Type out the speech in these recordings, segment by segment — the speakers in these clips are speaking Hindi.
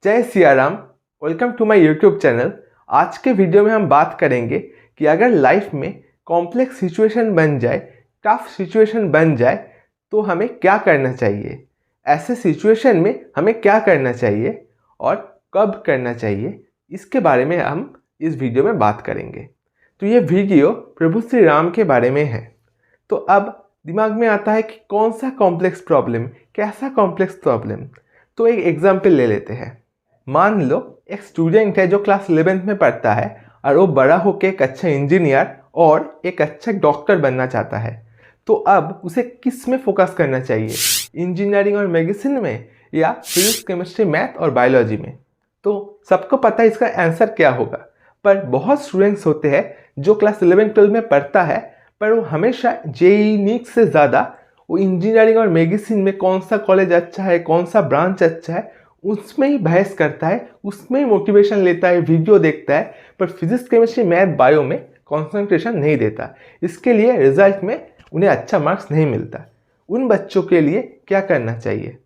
जय Siya Ram. Welcome to my YouTube channel. आज के वीडियो में हम बात करेंगे कि अगर लाइफ में कॉम्प्लेक्स सिचुएशन बन जाए, टफ सिचुएशन बन जाए तो हमें क्या करना चाहिए, ऐसे सिचुएशन में हमें क्या करना चाहिए और कब करना चाहिए, इसके बारे में हम इस वीडियो में बात करेंगे। तो ये वीडियो प्रभु श्री राम के बारे में है। तो अब दिमाग में आता है कि कौन सा कॉम्प्लेक्स प्रॉब्लम, कैसा कॉम्प्लेक्स प्रॉब्लम। तो एक एग्जाम्पल ले लेते हैं। मान लो एक स्टूडेंट है जो क्लास 11th में पढ़ता है और वो बड़ा होकर एक अच्छा इंजीनियर और एक अच्छा डॉक्टर बनना चाहता है। तो अब उसे किस में फोकस करना चाहिए, इंजीनियरिंग और मेडिसिन में या फिजिक्स, केमिस्ट्री, मैथ और बायोलॉजी में। तो सबको पता है इसका आंसर क्या होगा, पर बहुत स्टूडेंट्स होते हैं जो क्लास 11-12 में पढ़ता है पर वो हमेशा जेईई नीट से ज़्यादा वो इंजीनियरिंग और मेडिसिन में कौन सा कॉलेज अच्छा है, कौन सा ब्रांच अच्छा है, उसमें ही बहस करता है, उसमें ही मोटिवेशन लेता है, वीडियो देखता है, पर फिजिक्स, केमिस्ट्री, मैथ, बायो में कंसंट्रेशन नहीं देता। इसके लिए रिजल्ट में उन्हें अच्छा मार्क्स नहीं मिलता। उन बच्चों के लिए क्या करना चाहिए,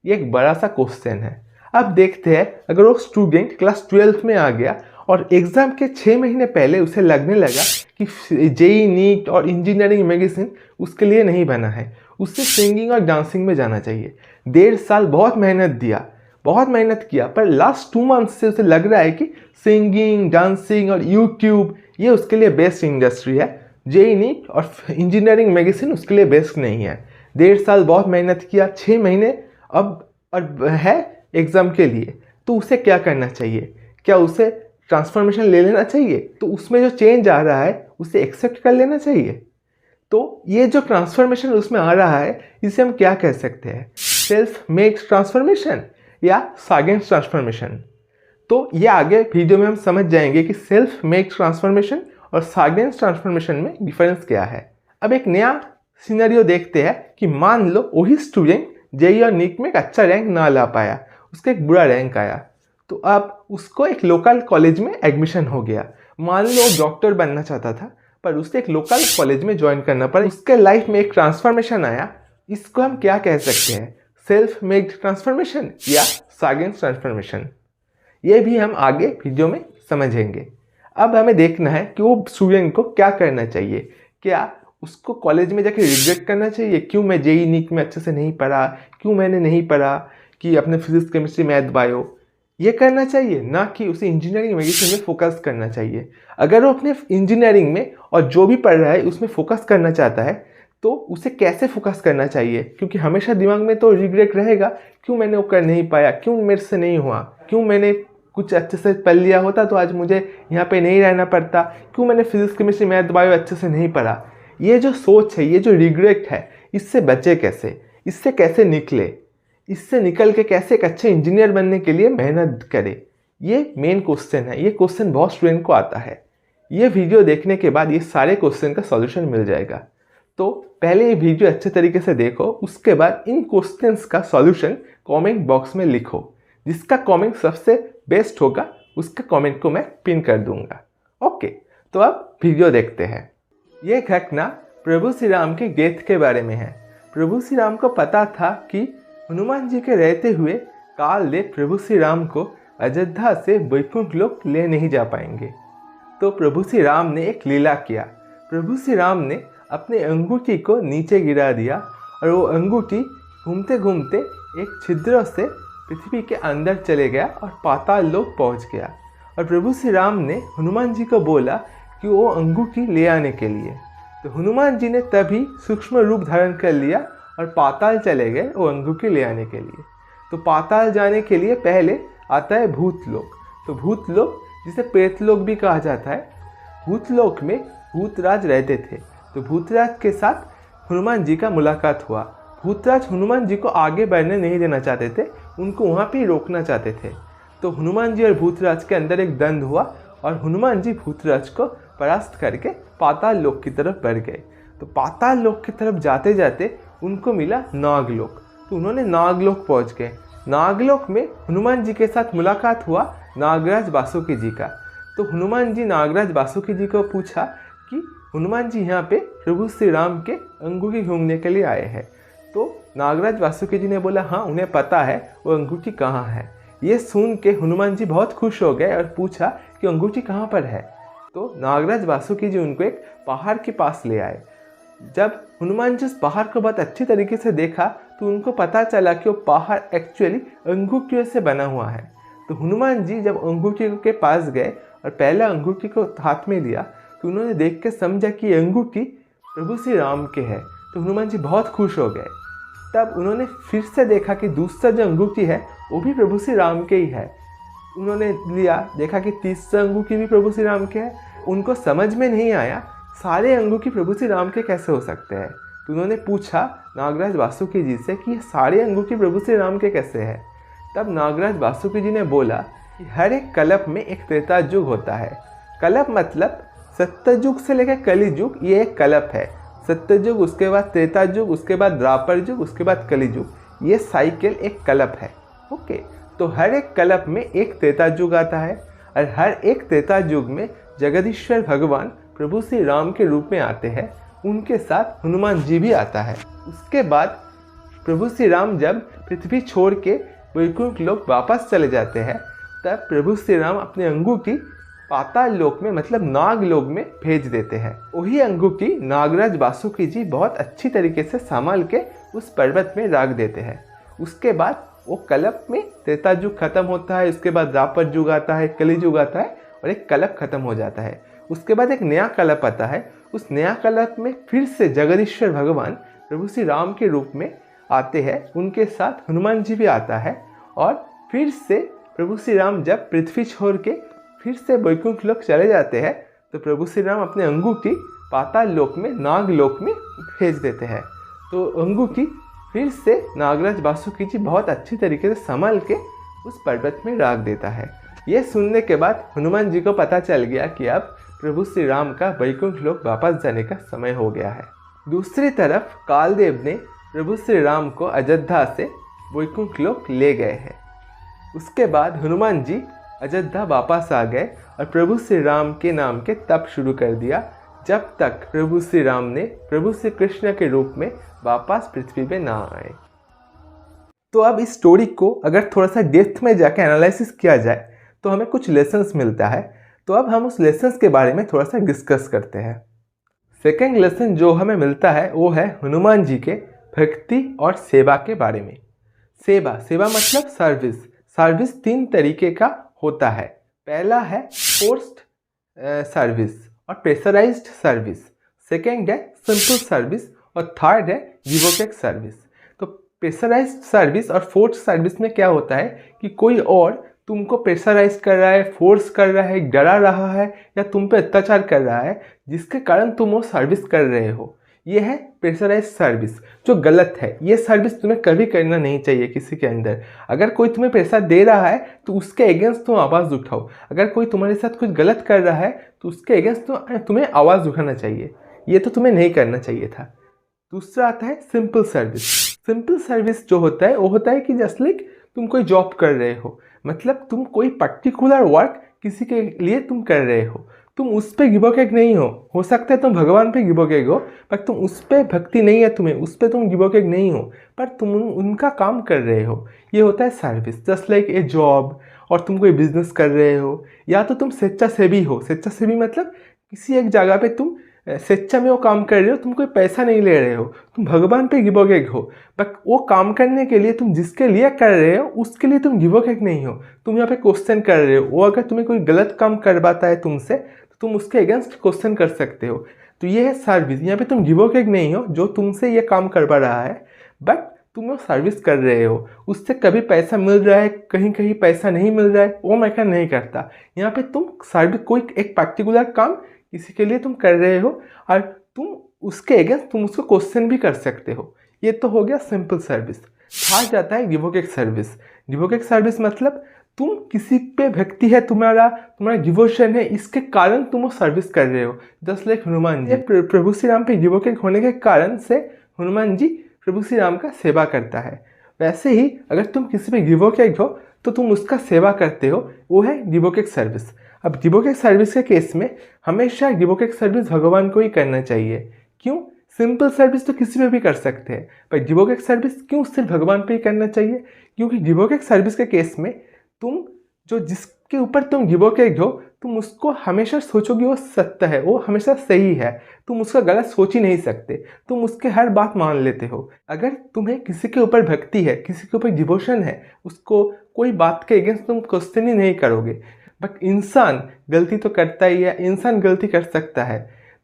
ये एक बड़ा सा क्वेश्चन है। अब देखते हैं, अगर वो स्टूडेंट क्लास 12th में आ गया और एग्ज़ाम के 6 महीने पहले उसे लगने लगा कि जेईई नीट और इंजीनियरिंग मेडिसिन उसके लिए नहीं बना है, उससे सिंगिंग और डांसिंग में जाना चाहिए। 1.5 साल बहुत मेहनत दिया, बहुत मेहनत किया, पर लास्ट 2 मंथ से उसे लग रहा है कि सिंगिंग, डांसिंग और यूट्यूब ये उसके लिए बेस्ट इंडस्ट्री है। जेईई नीट और इंजीनियरिंग मेडिसिन उसके लिए बेस्ट नहीं है। 1.5 साल बहुत मेहनत किया, 6 महीने अब और है एग्ज़ाम के लिए। तो उसे क्या करना चाहिए, क्या उसे ट्रांसफॉर्मेशन ले लेना चाहिए? तो उसमें जो चेंज आ रहा है उसे एक्सेप्ट कर लेना चाहिए। तो ये जो ट्रांसफॉर्मेशन उसमें आ रहा है इसे हम क्या कह सकते हैं, सेल्फ मेड ट्रांसफॉर्मेशन या साइगेंस ट्रांसफॉर्मेशन। तो ये आगे वीडियो में हम समझ जाएंगे कि सेल्फ मेड ट्रांसफॉर्मेशन और साइगेंस ट्रांसफॉर्मेशन में डिफरेंस क्या है। अब एक नया सिनेरियो देखते हैं कि मान लो वही स्टूडेंट जेईई और नीट में एक अच्छा रैंक ना ला पाया, उसका एक बुरा रैंक आया। तो अब उसको एक लोकल कॉलेज में एडमिशन हो गया। मान लो डॉक्टर बनना चाहता था पर उसे एक लोकल कॉलेज में ज्वाइन करना पड़ा, उसके लाइफ में एक ट्रांसफॉर्मेशन आया। इसको हम क्या कह सकते हैं, सेल्फ मेड ट्रांसफॉर्मेशन या साइगेंस ट्रांसफॉर्मेशन। ये भी हम आगे वीडियो में समझेंगे। अब हमें देखना है कि वो स्टूडेंट को क्या करना चाहिए। क्या उसको कॉलेज में जाके रिग्रेट करना चाहिए, क्यों मैं जेईई नीट में अच्छे से नहीं पढ़ा, क्यों मैंने नहीं पढ़ा कि अपने फिजिक्स, केमिस्ट्री, मैथ, बायो ये करना चाहिए, ना कि उसे इंजीनियरिंग मेडिसिन में फोकस करना चाहिए। अगर वो अपने इंजीनियरिंग में और जो भी पढ़ रहा है उसमें फोकस करना चाहता है तो उसे कैसे फोकस करना चाहिए, क्योंकि हमेशा दिमाग में तो रिग्रेट रहेगा, क्यों मैंने वो कर नहीं पाया, क्यों मेरे से नहीं हुआ, क्यों मैंने कुछ अच्छे से पढ़ लिया होता तो आज मुझे यहाँ पे नहीं रहना पड़ता, क्यों मैंने फिजिक्स, केमिस्ट्री, मैथ, बायो अच्छे से नहीं पढ़ा। ये जो सोच है, ये जो रिग्रेट है, इससे बचे कैसे, इससे कैसे निकले, इससे निकल के कैसे एक अच्छे इंजीनियर बनने के लिए मेहनत करे, ये मेन क्वेश्चन है। ये क्वेश्चन बहुत स्टूडेंट को आता है। ये वीडियो देखने के बाद ये सारे क्वेश्चन का सॉल्यूशन मिल जाएगा। तो पहले ये वीडियो अच्छे तरीके से देखो, उसके बाद इन क्वेश्चंस का सॉल्यूशन कमेंट बॉक्स में लिखो। जिसका कमेंट सबसे बेस्ट होगा उसका कमेंट को मैं पिन कर दूंगा। ओके, तो अब वीडियो देखते हैं। ये घटना प्रभु श्री राम के डेथ के बारे में है। प्रभु श्री राम को पता था कि हनुमान जी के रहते हुए कालदेव प्रभु श्री राम को अयोध्या से वैकुंठ लोक ले नहीं जा पाएंगे। तो प्रभु श्री राम ने एक लीला किया। प्रभु श्री राम ने अपने अंगूठी को नीचे गिरा दिया और वो अंगूठी घूमते घूमते एक छिद्र से पृथ्वी के अंदर चले गया और पाताल लोक पहुंच गया। और प्रभु श्री राम ने हनुमान जी को बोला कि वो अंगूठी ले आने के लिए। तो हनुमान जी ने तभी सूक्ष्म रूप धारण कर लिया और पाताल चले गए वो अंगूठी ले आने के लिए। तो पाताल जाने के लिए पहले आता है भूतलोक। तो भूतलोक जिसे प्रेतलोक भी कहा जाता है, भूतलोक में भूतराज रहते थे। तो भूतराज के साथ हनुमान जी का मुलाकात हुआ। भूतराज हनुमान जी को आगे बढ़ने नहीं देना चाहते थे, उनको वहाँ पे रोकना चाहते थे। तो हनुमान जी और भूतराज के अंदर एक द्वंद्व हुआ और हनुमान जी भूतराज को परास्त करके पाताल लोक की तरफ बढ़ गए। तो पाताल लोक की तरफ जाते जाते उनको मिला नागलोक। तो उन्होंने नागलोक पहुँच गए। नागलोक में हनुमान जी के साथ मुलाकात हुआ नागराज वासुकी जी का। तो हनुमान जी नागराज वासुकी जी को पूछा कि हनुमान जी यहाँ पे प्रभु श्री राम के अंगूठी घूमने के लिए आए हैं। तो नागराज वासुकी जी ने बोला हाँ, उन्हें पता है वो अंगूठी कहाँ है। ये सुन के हनुमान जी बहुत खुश हो गए और पूछा कि अंगूठी कहाँ पर है। तो नागराज वासुकी जी उनको एक पहाड़ के पास ले आए। जब हनुमान जी उस पहाड़ को बहुत अच्छी तरीके से देखा तो उनको पता चला कि वो पहाड़ एक्चुअली अंगूठियों से बना हुआ है। तो हनुमान जी जब अंगूठी के पास गए और पहला अंगूठी को हाथ में लिया तो उन्होंने देख के समझा कि ये अंगूठी प्रभु श्री राम के है। तो हनुमान जी बहुत खुश हो गए। तब उन्होंने फिर से देखा कि दूसरा जो अंगूठी है वो भी प्रभु श्री राम के ही है। उन्होंने लिया, देखा कि तीसरा अंगूठी भी प्रभु श्री राम के है। उनको समझ में नहीं आया सारे अंगूठी प्रभु श्री राम के कैसे हो सकते हैं। तो उन्होंने पूछा नागराज वासुकी जी से कि ये सारे अंगूठी प्रभु श्री राम के कैसे हैं। तब नागराज वासुकी जी ने बोला कि हर एक कल्प में एक त्रेता युग होता है। कल्प मतलब सत्ययुग से लेकर कली युग, ये एक कल्प है। सत्ययुग, उसके बाद त्रेता युग, उसके बाद द्वापर युग, उसके बाद कली युग, ये साइकिल एक कल्प है। ओके, तो हर एक कल्प में एक त्रेता युग आता है और हर एक त्रेता युग में जगदीश्वर भगवान प्रभु श्री राम के रूप में आते हैं। उनके साथ हनुमान जी भी आता है। उसके बाद प्रभु श्री राम जब पृथ्वी छोड़ के वैकुंठ लोक वापस चले जाते हैं तब प्रभु श्री राम अपने अंगूठी पाताल लोक में मतलब नाग लोक में भेज देते हैं। वही अंगूठी नागराज वासुकी जी बहुत अच्छी तरीके से संभाल के उस पर्वत में रख देते हैं। उसके बाद वो कल्प में त्रेता युग खत्म होता है। उसके बाद द्वापर युग आता है, कली युग आता है और एक कल्प खत्म हो जाता है। उसके बाद एक नया कल्प आता है। उस नया कल्प में फिर से जगदीश्वर भगवान प्रभु श्री राम के रूप में आते हैं। उनके साथ हनुमान जी भी आता है और फिर से प्रभु श्री राम जब पृथ्वी छोड़ के फिर से वैकुंठ लोक चले जाते हैं तो प्रभु श्री राम अपने अंगूठी पाताल लोक में नाग लोक में भेज देते हैं। तो अंगूठी फिर से नागराज वासुकी जी बहुत अच्छी तरीके से संभाल के उस पर्वत में रख देता है। ये सुनने के बाद हनुमान जी को पता चल गया कि अब प्रभु श्री राम का वैकुंठ लोक वापस जाने का समय हो गया है। दूसरी तरफ कालदेव ने प्रभु श्री राम को अयोध्या से वैकुंठ लोक ले गए हैं। उसके बाद हनुमान जी अयोध्या वापस आ गए और प्रभु श्री राम के नाम के तप शुरू कर दिया जब तक प्रभु श्री राम ने प्रभु श्री कृष्ण के रूप में वापस पृथ्वी पे ना आए। तो अब इस स्टोरी को अगर थोड़ा सा डेप्थ में जाकर एनालिसिस किया जाए तो हमें कुछ लेसन्स मिलता है। तो अब हम उस लेसन्स के बारे में थोड़ा सा डिस्कस करते हैं। सेकेंड लेसन जो हमें मिलता है वो है हनुमान जी के भक्ति और सेवा के बारे में। सेवा मतलब सर्विस। सर्विस 3 तरीके का होता है। पहला है फोर्स्ड सर्विस और प्रेशराइज्ड सर्विस। सेकेंड है सिंपल सर्विस और थर्ड है गिवोकेक सर्विस। तो प्रेशराइज्ड सर्विस और फोर्स्ड सर्विस में क्या होता है कि कोई और तुमको प्रेशराइज कर रहा है, फोर्स कर रहा है, डरा रहा है या तुम पे अत्याचार कर रहा है जिसके कारण तुम वो सर्विस कर रहे हो। ये है प्रेशराइज सर्विस जो गलत है। ये सर्विस तुम्हें कभी करना नहीं चाहिए किसी के अंदर। अगर कोई तुम्हें पैसा दे रहा है तो उसके अगेंस्ट तुम आवाज़ उठाओ। अगर कोई तुम्हारे साथ कुछ गलत कर रहा है तो उसके अगेंस्ट तुम्हें आवाज़ उठाना चाहिए। ये तो तुम्हें नहीं करना चाहिए था। दूसरा आता है सिंपल सर्विस। सिंपल सर्विस जो होता है वो होता है कि जस्ट लाइक तुम कोई जॉब कर रहे हो, मतलब तुम कोई पर्टिकुलर वर्क किसी के लिए तुम कर रहे हो, तुम उस पर गिवोकेक नहीं हो सकता है तुम भगवान पे गिवोकेक हो पर तुम उस पर भक्ति नहीं है तुम्हें, उस पर तुम गिवोकेक नहीं हो पर तुम उनका काम कर रहे हो। ये होता है service. Just like a job, और तुम कोई बिजनेस कर रहे हो या तो तुम स्वेच्छासेवी हो। स्वेच्छासेवी मतलब किसी एक जगह पे तुम स्वेच्छा में वो काम कर रहे हो, तुम कोई पैसा नहीं ले रहे हो, तुम भगवान पे गिवोकेक हो। बट वो काम करने के लिए तुम जिसके लिए कर रहे हो उसके लिए तुम गिवोकेक नहीं हो। तुम यहाँ पे क्वेश्चन कर रहे हो। वो अगर तुम्हें कोई गलत काम करवाता है तुमसे तो तुम उसके अगेंस्ट क्वेश्चन कर सकते हो। तो ये है सर्विस। यहाँ पे तुम गिवोकेक नहीं हो जो तुमसे ये काम करवा रहा है, बट तुम वो सर्विस कर रहे हो। उससे कभी पैसा मिल रहा है, कहीं कहीं पैसा नहीं मिल रहा है, वो मैटर नहीं करता। यहाँ पे तुम सर्विस कोई एक पर्टिकुलर काम किसी के लिए तुम कर रहे हो और तुम उसके अगेंस्ट तुम उसको क्वेश्चन भी कर सकते हो। ये तो हो गया सिंपल सर्विस। थर्ड जाता है गिवोकेक सर्विस। गिवोकेक सर्विस मतलब तुम किसी पे भक्ति है, तुम्हारा डिवोशन है, इसके कारण तुम वो सर्विस कर रहे हो। जस्ट लाइक हनुमान जी प्रभु श्री राम पे गिवोकेक होने के कारण से हनुमान जी प्रभु श्री राम का सेवा करता है। वैसे ही अगर तुम किसी पे गिवोकेक हो तो तुम उसका सेवा करते हो, वो है गिवोकेक सर्विस। अब गिवोकेक सर्विस के केस में हमेशा गिवोकेक सर्विस भगवान को ही करना चाहिए। क्यों? सिंपल सर्विस तो किसी पे भी कर सकते हैं, पर गिवोकेक सर्विस क्यों सिर्फ भगवान पे ही करना चाहिए? क्योंकि गिवोकेक सर्विस के केस में तुम जो जिसके ऊपर तुम गिवोकेट हो, तुम उसको हमेशा सोचोगे वो सत्य है, वो हमेशा सही है, तुम उसका गलत सोच ही नहीं सकते, तुम उसके हर बात मान लेते हो। अगर तुम्हें किसी के ऊपर भक्ति है, किसी के ऊपर डिवोशन है, उसको कोई बात के अगेंस्ट तुम क्वेश्चन ही नहीं करोगे। बट इंसान गलती तो करता ही है, इंसान गलती कर सकता है,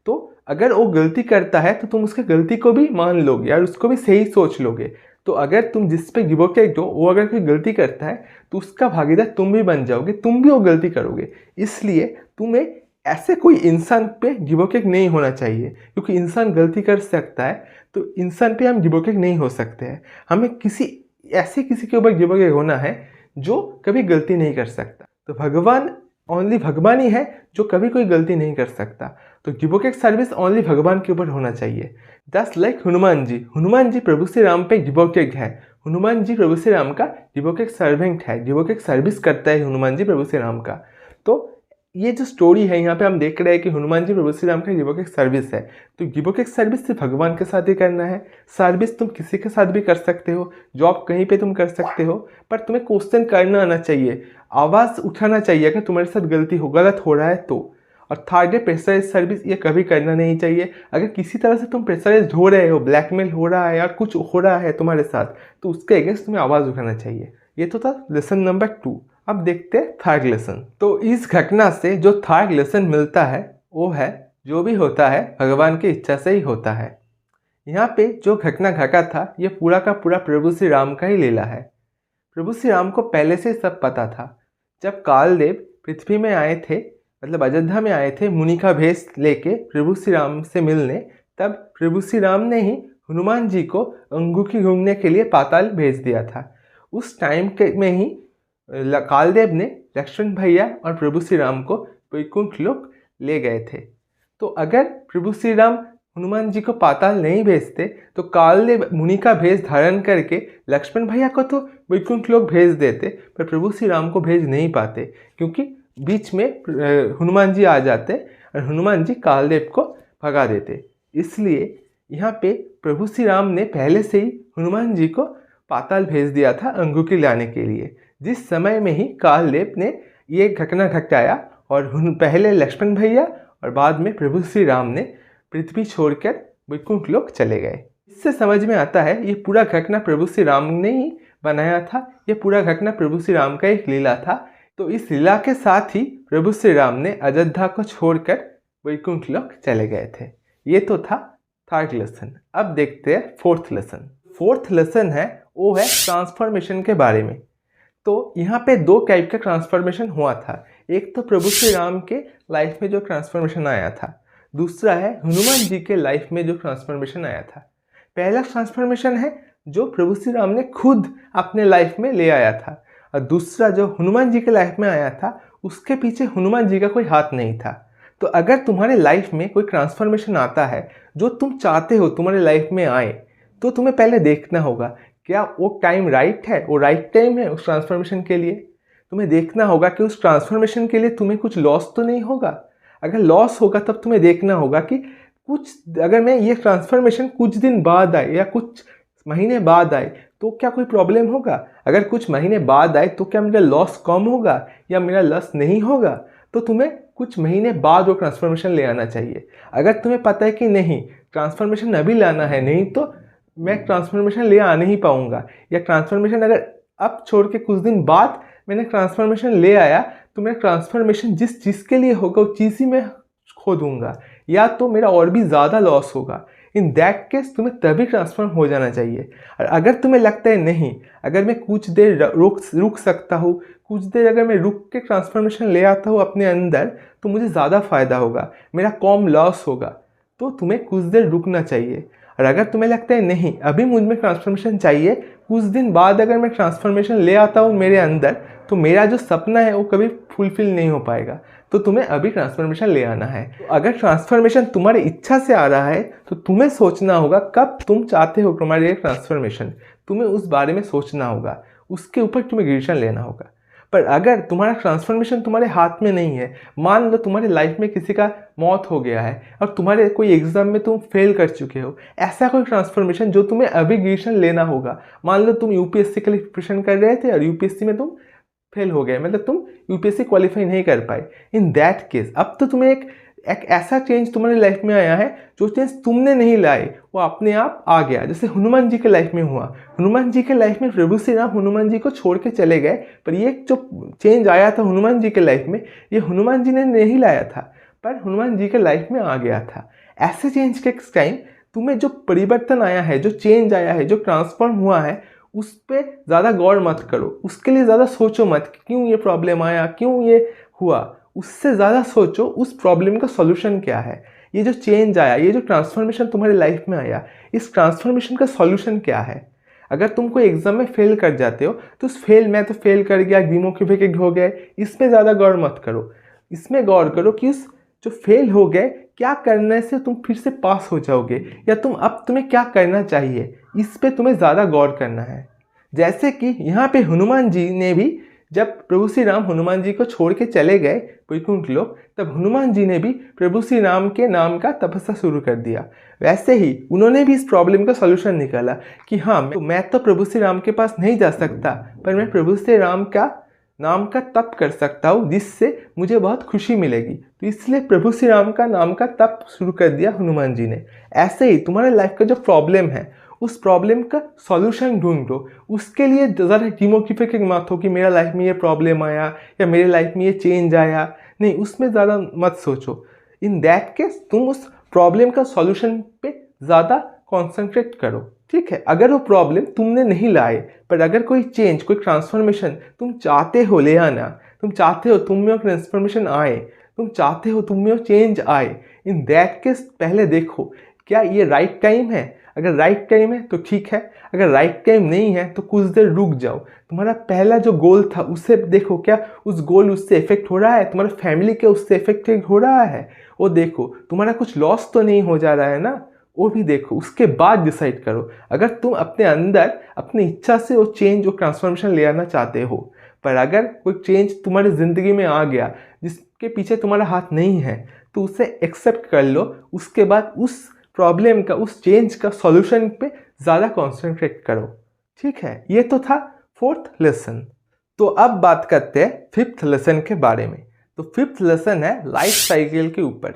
तो अगर वो गलती करता है तो तुम उसकी गलती को भी मान लोगे और उसको भी सही सोच लोगे। तो अगर तुम जिस पे गिवोकेट हो, वो अगर कोई गलती करता है तो उसका भागीदार तुम भी बन जाओगे, तुम भी वो गलती करोगे। इसलिए तुम्हें ऐसे कोई इंसान पे गिवोकेट नहीं होना चाहिए, क्योंकि इंसान गलती कर सकता है, तो इंसान पे हम गिवोकेट नहीं हो सकते हैं। हमें किसी के ऊपर गिवोकेट होना है जो कभी गलती नहीं कर सकता। तो भगवान ओनली भगवान ही है जो कभी कोई गलती नहीं कर सकता। तो गिवोकेट सर्विस ओनली भगवान के ऊपर होना चाहिए। जस्ट लाइक हनुमान जी प्रभु श्री राम पे गिवोकेट है। हनुमान जी प्रभु श्री राम का गिवोकेट सर्वेंट है, गिवोकेट सर्विस करता है हनुमान जी प्रभु श्री राम का। तो ये जो स्टोरी है, यहाँ पे हम देख रहे हैं कि हनुमान जी प्रभु श्री राम का गिवोकेट सर्विस है। तो गिवोकेट सर्विस सिर्फ भगवान के साथ ही करना है। सर्विस तुम किसी के साथ भी कर सकते हो, जॉब कहीं पे तुम कर सकते हो, पर तुम्हें क्वेश्चन करना आना चाहिए, आवाज़ उठाना चाहिए अगर तुम्हारे साथ गलत हो रहा है तो। और थर्ड है प्रेशराइज सर्विस, ये कभी करना नहीं चाहिए। अगर किसी तरह से तुम प्रेशराइज हो रहे हो, ब्लैकमेल हो रहा है या कुछ हो रहा है तुम्हारे साथ, तो उसके अगेंस्ट तुम्हें आवाज़ उठाना चाहिए। ये तो था लेसन नंबर 2। अब देखते हैं थर्ड लेसन। तो इस घटना से जो थर्ड लेसन मिलता है वो है, जो भी होता है भगवान की इच्छा से ही होता है। यहाँ पे जो घटना घटा था ये पूरा का पूरा प्रभु श्री राम का ही लीला है। प्रभु श्री राम को पहले से सब पता था। जब कालदेव पृथ्वी में आए थे, मतलब अयोध्या में आए थे मुनि का भेष लेके प्रभु श्री राम से मिलने, तब प्रभु श्री राम ने ही हनुमान जी को अंगूठी ढूंढने के लिए पाताल भेज दिया था। उस टाइम के में ही कालदेव ने लक्ष्मण भैया और प्रभु श्री राम को वैकुंठ लोक ले गए थे। तो अगर प्रभु श्री राम हनुमान जी को पाताल नहीं भेजते तो कालदेव मुनि का भेष धारण करके लक्ष्मण भैया को तो वैकुंठ लोक भेज देते, पर प्रभु श्री राम को भेज नहीं पाते, क्योंकि बीच में हनुमान जी आ जाते और हनुमान जी कालदेव को भगा देते। इसलिए यहाँ पे प्रभु श्री राम ने पहले से ही हनुमान जी को पाताल भेज दिया था अंगूठी लाने के लिए। जिस समय में ही कालदेव ने ये घटना घटाया और पहले लक्ष्मण भैया और बाद में प्रभु श्री राम ने पृथ्वी छोड़कर वैकुंठ लोक चले गए। इससे समझ में आता है ये पूरा घटना प्रभु श्री राम ने ही बनाया था, ये पूरा घटना प्रभु श्री राम का एक लीला था। तो इस लीला के साथ ही प्रभु श्री राम ने अयोध्या को छोड़कर वैकुंठ लोक चले गए थे। ये तो था थर्ड लेसन। अब देखते हैं फोर्थ लेसन। फोर्थ लेसन है वो है ट्रांसफॉर्मेशन के बारे में। तो यहाँ पे 2 टाइप का ट्रांसफॉर्मेशन हुआ था। एक तो प्रभु श्री राम के लाइफ में जो ट्रांसफॉर्मेशन आया था, दूसरा है हनुमान जी के लाइफ में जो ट्रांसफॉर्मेशन आया था। पहला ट्रांसफॉर्मेशन है जो प्रभु श्री राम ने खुद अपने लाइफ में ले आया था, और दूसरा जो हनुमान जी के लाइफ में आया था उसके पीछे हनुमान जी का कोई हाथ नहीं था। तो अगर तुम्हारे लाइफ में कोई ट्रांसफॉर्मेशन आता है जो तुम चाहते हो तुम्हारे लाइफ में आए, तो तुम्हें पहले देखना होगा क्या वो टाइम राइट है, वो राइट टाइम है उस ट्रांसफॉर्मेशन के लिए। तुम्हें देखना होगा कि उस ट्रांसफॉर्मेशन के लिए तुम्हें कुछ लॉस तो नहीं होगा। अगर लॉस होगा तब तुम्हें देखना होगा कि अगर मैं ये ट्रांसफॉर्मेशन कुछ दिन बाद आए या कुछ महीने बाद आए तो क्या कोई प्रॉब्लम होगा। अगर कुछ महीने बाद आए तो क्या मेरा लॉस कम होगा या मेरा लॉस नहीं होगा। तो तुम्हें कुछ महीने बाद वो ट्रांसफॉर्मेशन ले आना चाहिए। अगर तुम्हें पता है कि नहीं ट्रांसफॉर्मेशन अभी लाना है, नहीं तो मैं ट्रांसफॉर्मेशन ले आ नहीं पाऊंगा, या ट्रांसफॉर्मेशन अगर अब छोड़ के कुछ दिन बाद मैंने ट्रांसफॉर्मेशन ले आया तो मेरा ट्रांसफॉर्मेशन जिस चीज़ के लिए होगा वो चीज़ ही मैं खो दूंगा, या तो मेरा और भी ज़्यादा लॉस होगा। इन दैट केस तुम्हें तभी ट्रांसफॉर्म हो जाना चाहिए। और अगर तुम्हें लगता है नहीं, अगर मैं कुछ देर रुक सकता हूँ, कुछ देर अगर मैं रुक के ट्रांसफॉर्मेशन ले आता हूँ अपने अंदर तो मुझे ज़्यादा फ़ायदा होगा, मेरा कम लॉस होगा, तो तुम्हें कुछ देर रुकना चाहिए। और अगर तुम्हें लगता है नहीं अभी मुझ में ट्रांसफॉर्मेशन चाहिए, कुछ दिन बाद अगर मैं ट्रांसफॉर्मेशन ले आता हूँ मेरे अंदर, तो मेरा जो सपना है वो कभी फुलफिल नहीं हो पाएगा। तो तुम्हें अभी ट्रांसफॉर्मेशन ले आना है। तो अगर ट्रांसफॉर्मेशन तुम्हारी इच्छा से आ रहा है तो तुम्हें सोचना होगा कब तुम चाहते हो तुम्हारे ट्रांसफॉर्मेशन, तुम्हें उस बारे में सोचना होगा, उसके ऊपर तुम्हें डिसीजन लेना होगा। पर अगर तुम्हारा ट्रांसफॉर्मेशन तुम्हारे हाथ में नहीं है, मान लो तुम्हारे लाइफ में किसी का मौत हो गया है और तुम्हारे कोई एग्जाम में तुम फेल कर चुके हो, ऐसा कोई ट्रांसफॉर्मेशन जो तुम्हें अभी डिसीजन लेना होगा। मान लो तुम यूपीएससी के लिए प्रिपरेशन कर रहे थे और यूपीएससी में तुम फेल हो गए, मतलब तुम यूपीएससी क्वालिफाई नहीं कर पाए। इन दैट केस अब तो तुम्हें एक ऐसा चेंज तुम्हारी लाइफ में आया है जो चेंज तुमने नहीं लाए, वो अपने आप आ गया। जैसे हनुमान जी के लाइफ में हुआ, हनुमान जी के लाइफ में प्रभु श्री राम हनुमान जी को छोड़ के चले गए, पर ये जो चेंज आया था हनुमान जी के लाइफ में, ये हनुमान जी ने नहीं लाया था, पर हनुमान जी के लाइफ में आ गया था। ऐसे चेंज के टाइम तुम्हें जो परिवर्तन आया है, जो चेंज आया है, जो ट्रांसफॉर्म हुआ है, उस पर ज़्यादा गौर मत करो, उसके लिए ज़्यादा सोचो मत कि क्यों ये प्रॉब्लम आया, क्यों ये हुआ। उससे ज़्यादा सोचो उस प्रॉब्लम का सॉल्यूशन क्या है। ये जो चेंज आया, ये जो ट्रांसफॉर्मेशन तुम्हारी लाइफ में आया, इस ट्रांसफॉर्मेशन का सॉल्यूशन क्या है। अगर तुम कोई एग्जाम में फेल कर जाते हो तो उस मैं तो फेल कर गया, डिमोटिवेटेड हो गए, इसमें ज़्यादा गौर मत करो। इसमें गौर करो कि उस जो फेल हो गए, क्या करने से तुम फिर से पास हो जाओगे, या तुम्हें क्या करना चाहिए, इस पे तुम्हें ज़्यादा गौर करना है। जैसे कि यहाँ पे हनुमान जी ने भी, जब प्रभु श्री राम हनुमान जी को छोड़ के चले गए वैकुंठ लोक, तब हनुमान जी ने भी प्रभु श्री राम के नाम का तपस्या शुरू कर दिया। वैसे ही उन्होंने भी इस प्रॉब्लम का सॉल्यूशन निकाला कि हाँ, मैं तो प्रभु श्री राम के पास नहीं जा सकता, पर मैं प्रभु श्री राम का नाम का तप कर सकता हूँ, जिससे मुझे बहुत खुशी मिलेगी। तो इसलिए प्रभु श्री राम का नाम का तप शुरू कर दिया हनुमान जी ने। ऐसे ही तुम्हारे लाइफ का जो प्रॉब्लम है, उस प्रॉब्लम का सॉल्यूशन ढूंढो। उसके लिए ज़्यादा डिमोटिवेटेड मत हो कि मेरा लाइफ में ये प्रॉब्लम आया या मेरे लाइफ में ये चेंज आया, नहीं, उसमें ज़्यादा मत सोचो। इन दैट केस तुम उस प्रॉब्लम का सॉल्यूशन पे ज़्यादा कॉन्सेंट्रेट करो, ठीक है। अगर वो प्रॉब्लम तुमने नहीं लाए, पर अगर कोई चेंज, कोई ट्रांसफॉर्मेशन तुम चाहते हो ले आना, तुम चाहते हो तुम में वो ट्रांसफॉर्मेशन आए, तुम चाहते हो तुम में वो चेंज आए, इन दैट केस पहले देखो क्या ये राइट टाइम है। अगर राइट टाइम है तो ठीक है, अगर राइट टाइम नहीं है तो कुछ देर रुक जाओ। तुम्हारा पहला जो गोल था उससे देखो, क्या उस गोल उससे इफेक्ट हो रहा है, तुम्हारा फैमिली के उससे इफेक्ट हो रहा है, वो देखो। तुम्हारा कुछ लॉस तो नहीं हो जा रहा है ना, वो भी देखो। उसके बाद डिसाइड करो। अगर तुम अपने अंदर अपनी इच्छा से वो चेंज, वो ट्रांसफॉर्मेशन ले आना चाहते हो, पर अगर कोई चेंज तुम्हारी ज़िंदगी में आ गया जिसके पीछे तुम्हारा हाथ नहीं है, तो उसे एक्सेप्ट कर लो। उसके बाद उस प्रॉब्लम का, उस चेंज का सॉल्यूशन पे ज़्यादा कॉन्सेंट्रेट करो, ठीक है। ये तो था 4th लेसन। तो अब बात करते हैं 5th लेसन के बारे में। तो 5th लेसन है लाइफ साइकिल के ऊपर।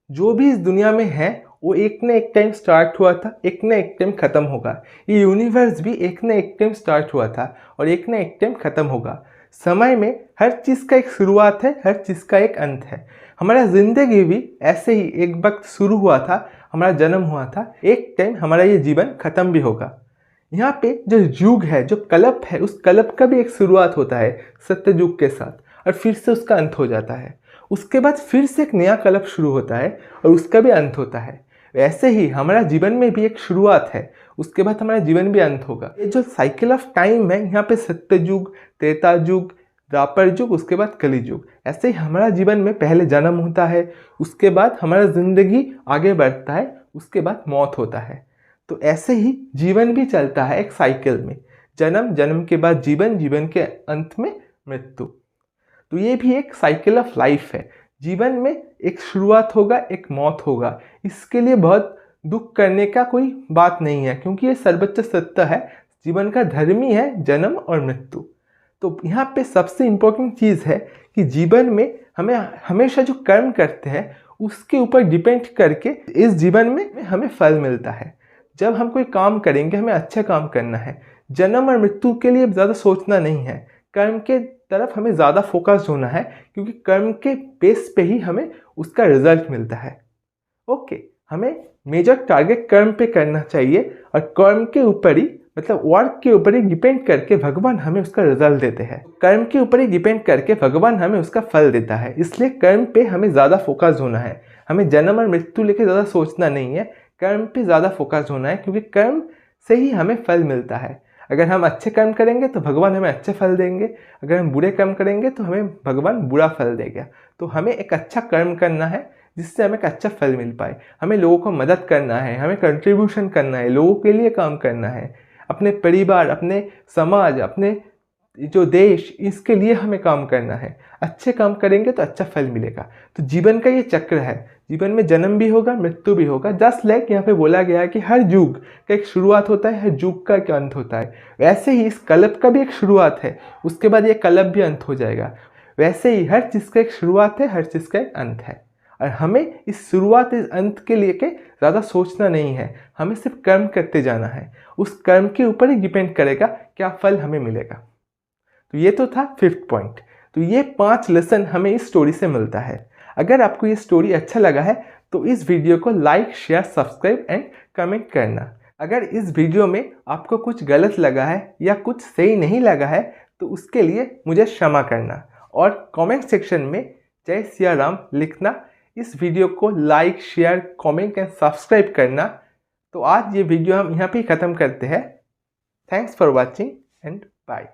जो भी इस दुनिया में है वो एक न एक टाइम स्टार्ट हुआ था, एक न एक टाइम ख़त्म होगा। ये यूनिवर्स भी एक न एक टाइम स्टार्ट हुआ था और एक न एक टाइम ख़त्म होगा। समय में हर चीज़ का एक शुरुआत है, हर चीज़ का एक अंत है। हमारा ज़िंदगी भी ऐसे ही एक वक्त शुरू हुआ था, हमारा जन्म हुआ था, एक टाइम हमारा ये जीवन ख़त्म भी होगा। यहाँ पे जो युग है, जो कल्प है, उस कल्प का भी एक शुरुआत होता है सत्ययुग के साथ, और फिर से उसका अंत हो जाता है। उसके बाद फिर से एक नया कल्प शुरू होता है और उसका भी अंत होता है। वैसे ही हमारा जीवन में भी एक शुरुआत है, उसके बाद हमारा जीवन भी अंत होगा। ये जो साइकिल ऑफ टाइम है, यहाँ पे सत्ययुग, त्रेता युग, द्वापर युग, उसके बाद कली युग। ऐसे ही हमारा जीवन में पहले जन्म होता है, उसके बाद हमारा ज़िंदगी आगे बढ़ता है, उसके बाद मौत होता है। तो ऐसे ही जीवन भी चलता है एक साइकिल में, जन्म, जन्म के बाद जीवन, जीवन के अंत में मृत्यु। तो ये भी एक साइकिल ऑफ लाइफ है। जीवन में एक शुरुआत होगा, एक मौत होगा। इसके लिए बहुत दुख करने का कोई बात नहीं है, क्योंकि ये सर्वोच्च सत्य है। जीवन का धर्म ही है जन्म और मृत्यु। तो यहाँ पे सबसे इम्पोर्टेंट चीज़ है कि जीवन में हमें हमेशा जो कर्म करते हैं उसके ऊपर डिपेंड करके इस जीवन में हमें फल मिलता है। जब हम कोई काम करेंगे, हमें अच्छा काम करना है। जन्म और मृत्यु के लिए ज़्यादा सोचना नहीं है, कर्म के तरफ हमें ज़्यादा फोकस होना है, क्योंकि कर्म के बेस पे ही हमें उसका रिजल्ट मिलता है। ओके, हमें मेजर टारगेट कर्म पे करना चाहिए, और कर्म के ऊपर ही, मतलब वर्क के ऊपर ही डिपेंड करके भगवान हमें उसका रिजल्ट देते हैं। कर्म के ऊपर ही डिपेंड करके भगवान हमें उसका फल देता है। इसलिए कर्म पे हमें ज़्यादा फोकस होना है। हमें जन्म और मृत्यु लेके ज़्यादा सोचना नहीं है, कर्म पे ज़्यादा फोकस होना है, क्योंकि कर्म से ही हमें फल मिलता है। अगर हम अच्छे कर्म करेंगे तो भगवान हमें अच्छे फल देंगे, अगर हम बुरे कर्म करेंगे तो हमें भगवान बुरा फल देगा। तो हमें एक अच्छा कर्म करना है जिससे हमें एक अच्छा फल मिल पाए। हमें लोगों को मदद करना है, हमें कंट्रीब्यूशन करना है, लोगों के लिए काम करना है, अपने परिवार, अपने समाज, अपने जो देश, इसके लिए हमें काम करना है। अच्छे काम करेंगे तो अच्छा फल मिलेगा। तो जीवन का ये चक्र है, जीवन में जन्म भी होगा, मृत्यु भी होगा। जस्ट लाइक यहाँ पे बोला गया है कि हर युग का एक शुरुआत होता है, हर युग का एक अंत होता है। वैसे ही इस कल्प का भी एक शुरुआत है, उसके बाद ये कल्प भी अंत हो जाएगा। वैसे ही हर चीज़ का एक शुरुआत है, हर चीज़ का एक अंत है। और हमें इस शुरुआत, इस अंत के लिए के ज़्यादा सोचना नहीं है, हमें सिर्फ कर्म करते जाना है। उस कर्म के ऊपर ही डिपेंड करेगा क्या फल हमें मिलेगा। तो ये तो था 5th पॉइंट। तो ये 5 लेसन हमें इस स्टोरी से मिलता है। अगर आपको ये स्टोरी अच्छा लगा है तो इस वीडियो को like, share, subscribe and comment करना। अगर इस वीडियो में आपको कुछ गलत लगा है या कुछ सही नहीं लगा है तो उसके लिए मुझे क्षमा करना और कमेंट सेक्शन में जय सिया राम लिखना। इस वीडियो को like, share, comment and subscribe करना। तो आज ये वीडियो हम यहाँ पे ख़त्म करते हैं। Thanks for watching and bye.